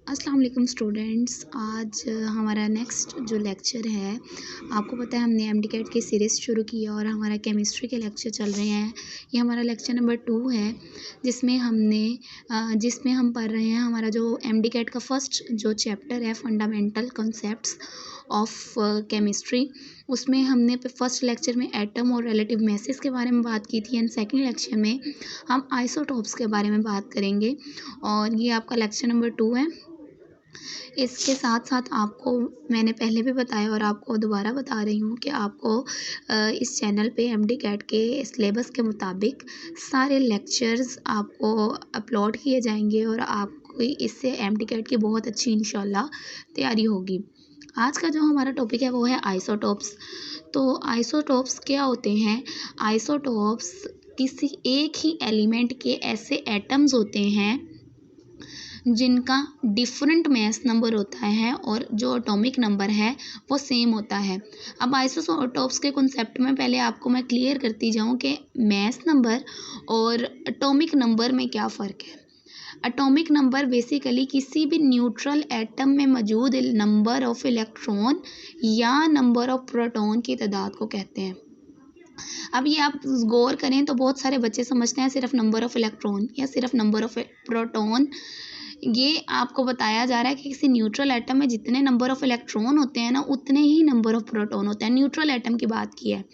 अस्सलाम वालेकुम स्टूडेंट्स। आज हमारा नेक्स्ट जो लेक्चर है, आपको पता है हमने एमडीकैट की सीरीज़ शुरू की है और हमारा केमिस्ट्री के लेक्चर चल रहे हैं। ये हमारा लेक्चर नंबर 2 है जिसमें हम पढ़ रहे हैं हमारा जो एमडीकैट का फर्स्ट जो चैप्टर है फंडामेंटल कॉन्सेप्ट्स ऑफ केमिस्ट्री। उसमें हमने फर्स्ट लेक्चर में एटम और रिलेटिव मैसेस के बारे में बात की थी एंड सेकेंड लेक्चर में हम आइसोटोप्स के बारे में बात करेंगे और ये आपका लेक्चर नंबर 2 है। इसके साथ साथ आपको मैंने पहले भी बताया और आपको दोबारा बता रही हूँ कि आपको इस चैनल पे एमडीकैट के सिलेबस के मुताबिक सारे लेक्चर्स आपको अपलोड किए जाएंगे और आपको इससे एमडीकैट की बहुत अच्छी इंशाल्लाह तैयारी होगी। आज का जो हमारा टॉपिक है वो है आइसोटोप्स। तो आइसोटोप्स क्या होते हैं? आइसोटोप्स किसी एक ही एलिमेंट के ऐसे एटम्स होते हैं जिनका डिफरेंट मैस नंबर होता है और जो एटॉमिक नंबर है वो सेम होता है। अब आइसोटोप्स के कॉन्सेप्ट में पहले आपको मैं क्लियर करती जाऊँ कि मैस नंबर और एटॉमिक नंबर में क्या फ़र्क है। एटॉमिक नंबर बेसिकली किसी भी न्यूट्रल एटम में मौजूद नंबर ऑफ इलेक्ट्रॉन या नंबर ऑफ प्रोटॉन की तादाद को कहते हैं। अब ये आप गौर करें तो बहुत सारे बच्चे समझते हैं सिर्फ नंबर ऑफ इलेक्ट्रॉन या सिर्फ नंबर ऑफ प्रोटॉन। ये आपको बताया जा रहा है कि किसी न्यूट्रल एटम में जितने नंबर ऑफ इलेक्ट्रॉन होते हैं ना उतने ही नंबर ऑफ प्रोटॉन होते हैं। न्यूट्रल एटम की बात की है।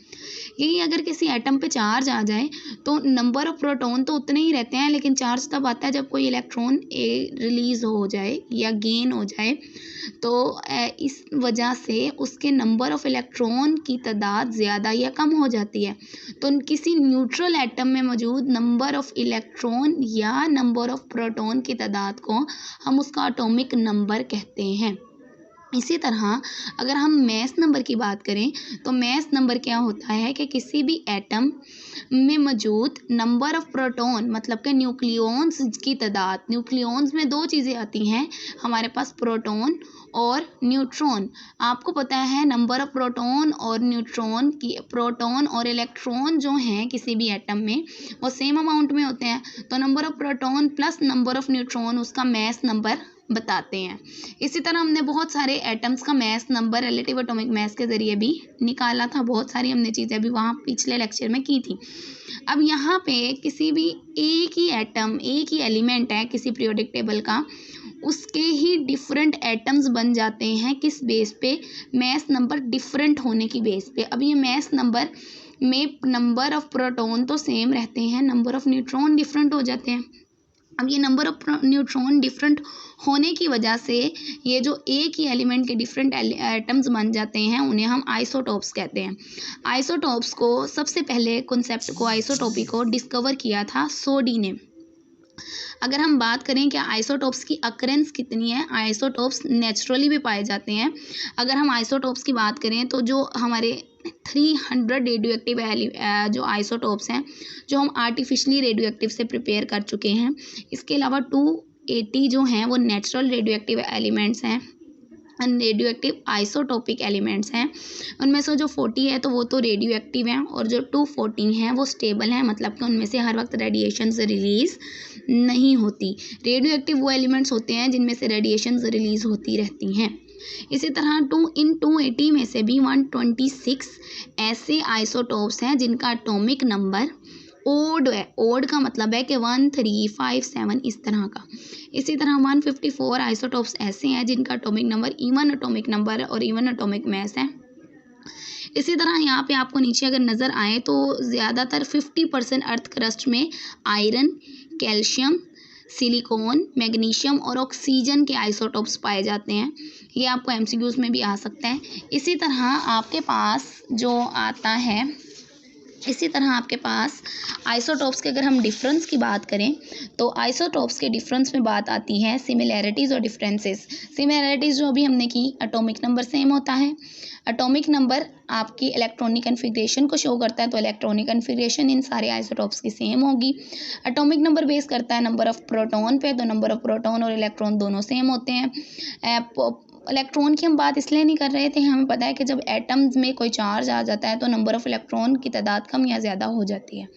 यही अगर किसी एटम पे चार्ज आ जाए तो नंबर ऑफ प्रोटॉन तो उतने ही रहते हैं, लेकिन चार्ज तब आता है जब कोई इलेक्ट्रॉन रिलीज़ हो जाए या गेन हो जाए। तो इस वजह से उसके नंबर ऑफ इलेक्ट्रॉन की तादाद ज़्यादा या कम हो जाती है। तो किसी न्यूट्रल एटम में मौजूद नंबर ऑफ इलेक्ट्रॉन या नंबर ऑफ प्रोटॉन की तादाद को हम उसका एटॉमिक नंबर कहते हैं। इसी तरह अगर हम मैस नंबर की बात करें तो मैस नंबर क्या होता है कि किसी भी एटम में मौजूद नंबर ऑफ प्रोटॉन मतलब कि न्यूक्लियॉन्स की तादाद। न्यूक्लियॉन्स में दो चीज़ें आती हैं हमारे पास, प्रोटॉन और न्यूट्रॉन। आपको पता है नंबर ऑफ प्रोटॉन और न्यूट्रॉन की, प्रोटॉन और इलेक्ट्रॉन जो हैं किसी भी एटम में वो सेम अमाउंट में होते हैं। तो number of proton plus number of neutron उसका मैस नंबर बताते हैं। इसी तरह हमने बहुत सारे एटम्स का mass number relative atomic mass के ज़रिए भी निकाला था। बहुत सारी हमने चीज़ें भी वहाँ पिछले लेक्चर में की थी। अब यहाँ पे किसी भी एक ही एटम, एक ही एलिमेंट है किसी पीरियोडिक टेबल का, उसके ही डिफरेंट एटम्स बन जाते हैं किस बेस पे? मैस नंबर डिफरेंट होने की बेस पे। अब ये मैस नंबर में नंबर ऑफ प्रोटॉन तो सेम रहते हैं, नंबर ऑफ न्यूट्रॉन डिफरेंट हो जाते हैं। अब ये नंबर ऑफ न्यूट्रॉन डिफरेंट होने की वजह से ये जो एक ही एलिमेंट के डिफरेंट एटम्स बन जाते हैं उन्हें हम आइसोटोप्स कहते हैं। आइसोटोप्स को सबसे पहले कॉन्सेप्ट को, आइसोटोपी को डिस्कवर किया था सोडी ने। अगर हम बात करें कि आइसोटोप्स की अकरेंस कितनी है, आइसोटोप्स नेचुरली भी पाए जाते हैं। अगर हम आइसोटोप्स की बात करें तो जो हमारे 300 रेडियो एक्टिव जो आइसोटोप्स हैं जो हम आर्टिफिशियली रेडियो एक्टिव से प्रिपेयर कर चुके हैं। इसके अलावा 280 जो हैं वो नेचुरल रेडियो एक्टिव एलिमेंट्स हैं, रेडियो एक्टिव आइसोटोपिक एलिमेंट्स हैं। उनमें से जो 40 है तो वो तो रेडियो एक्टिव हैं और जो 214 हैं वो स्टेबल हैं, मतलब कि उनमें से हर वक्त रेडिएशन से रिलीज़ नहीं होती। रेडियो एक्टिव वो एलिमेंट्स होते हैं जिनमें से रेडिएशन रिलीज़ होती रहती हैं। इसी तरह 280 में से भी 126 ऐसे आइसोटोप्स हैं जिनका एटॉमिक नंबर ओड है। ओड का मतलब है कि 1, 3, 5, 7 इस तरह का। इसी तरह 154 आइसोटोप्स ऐसे हैं जिनका atomic number even atomic number और इवन एटॉमिक मैस है। इसी तरह यहाँ पे आपको नीचे अगर नज़र आए तो ज़्यादातर 50% अर्थ क्रस्ट में आयरन, कैल्शियम, सिलिकॉन, मैग्नीशियम और ऑक्सीजन के आइसोटोप्स पाए जाते हैं। ये आपको एमसीक्यूज़ में भी आ सकता है। इसी तरह आपके पास जो आता है, इसी तरह आपके पास आइसोटोप्स के अगर हम डिफरेंस की बात करें तो आइसोटोप्स के डिफरेंस में बात आती है सिमिलैरिटीज़ और डिफरेंसेस। सिमिलैरिटीज़ जो अभी हमने की, एटॉमिक नंबर सेम होता है। एटॉमिक नंबर आपकी इलेक्ट्रॉनिक कन्फिग्रेशन को शो करता है, तो इलेक्ट्रॉनिक कन्फिग्रेशन इन सारे आइसोटोप्स की सेम होगी। एटॉमिक नंबर बेस करता है नंबर ऑफ प्रोटॉन पे, तो नंबर ऑफ प्रोटॉन और इलेक्ट्रॉन दोनों सेम होते हैं। इलेक्ट्रॉन की हम बात इसलिए नहीं कर रहे थे, हमें पता है कि जब एटम्स में कोई चार्ज आ जाता है तो नंबर ऑफ़ इलेक्ट्रॉन की तादाद कम या ज़्यादा हो जाती है।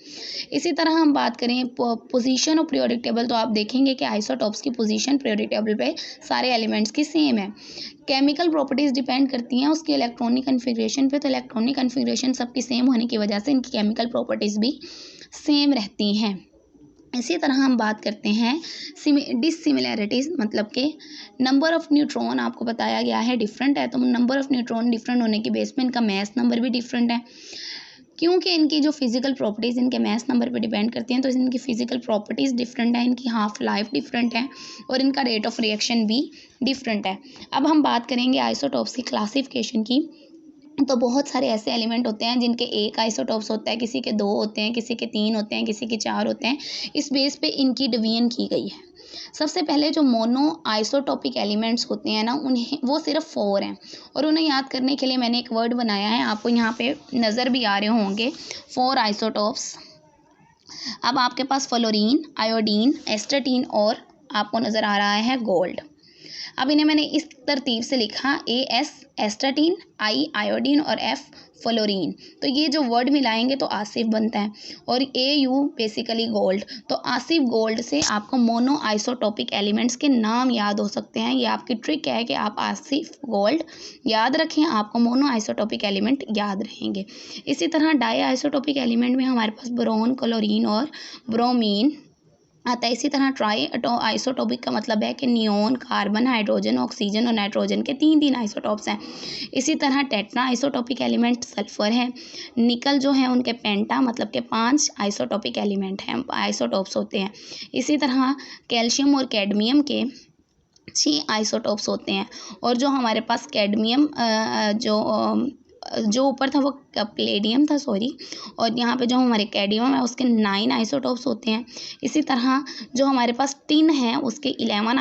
इसी तरह हम बात करें पोजीशन और पीरियोडिक टेबल, तो आप देखेंगे कि आइसोटॉप्स की पोजीशन पीरियोडिक टेबल पे सारे एलिमेंट्स की सेम है। केमिकल प्रॉपर्टीज़ डिपेंड करती हैं उसकी इलेक्ट्रॉनिक कन्फिग्रेशन पे, तो इलेक्ट्रॉनिक कन्फिग्रेशन सबकी सेम होने की वजह से इनकी केमिकल प्रॉपर्टीज़ भी सेम रहती हैं। इसी तरह हम बात करते हैं डिसिमिलैरिटीज़, मतलब कि नंबर ऑफ़ न्यूट्रॉन आपको बताया गया है डिफरेंट है, तो नंबर ऑफ़ न्यूट्रॉन डिफरेंट होने की बेस पे इनका मास नंबर भी डिफरेंट है। क्योंकि इनकी जो फिजिकल प्रॉपर्टीज़ इनके मास नंबर पे डिपेंड करती हैं, तो इनकी फिजिकल प्रॉपर्टीज़ डिफरेंट है, इनकी हाफ लाइफ डिफरेंट है और इनका रेट ऑफ रिएक्शन भी डिफरेंट है। अब हम बात करेंगे आइसोटॉप्स की क्लासिफिकेशन की, तो बहुत सारे ऐसे एलिमेंट होते हैं जिनके एक आइसोटॉप्स होता है, किसी के 2 होते हैं, किसी के 3 होते हैं, किसी के 4 होते हैं। इस बेस पे इनकी डिवीजन की गई है। सबसे पहले जो मोनो आइसोटॉपिक एलिमेंट्स होते हैं ना, उन्हें वो सिर्फ 4 हैं और उन्हें याद करने के लिए मैंने एक वर्ड बनाया है, आपको यहाँ पे नज़र भी आ रहे होंगे, 4 आइसोटॉप्स। अब आपके पास फ्लोरीन, आयोडीन, एस्टाटीन और आपको नज़र आ रहा है गोल्ड। अब इन्हें मैंने इस तरतीब से लिखा, AS एस्टाटीन, I आयोडीन और F फ्लोरीन। तो ये जो वर्ड मिलाएंगे तो आसिफ बनता है और AU बेसिकली गोल्ड। तो आसिफ गोल्ड से आपको मोनो आइसोटॉपिक एलिमेंट्स के नाम याद हो सकते हैं। ये आपकी ट्रिक है कि आप आसिफ गोल्ड याद रखें, आपको मोनो आइसोटॉपिक एलिमेंट याद रहेंगे। इसी तरह डाई आइसोटॉपिक एलिमेंट में हमारे पास बोरोन, क्लोरीन और ब्रोमीन आता है। इसी तरह ट्राई आइसोटॉपिक का मतलब है कि नियोन, कार्बन, हाइड्रोजन, ऑक्सीजन और नाइट्रोजन के 3 आइसोटॉप्स हैं। इसी तरह टेट्रा आइसोटॉपिक एलिमेंट सल्फर है। निकल जो है उनके पेंटा मतलब के 5 आइसोटॉपिक एलिमेंट हैं, आइसोटॉप्स होते हैं। इसी तरह कैल्शियम और कैडमियम के 6 आइसोटॉप्स होते हैं और जो हमारे पास कैडमियम जो ऊपर था वो प्लेडियम था, सॉरी, और यहाँ पे जो हमारे कैडमियम है उसके 9 आइसोटॉप्स होते हैं। इसी तरह जो हमारे पास टिन है उसके 11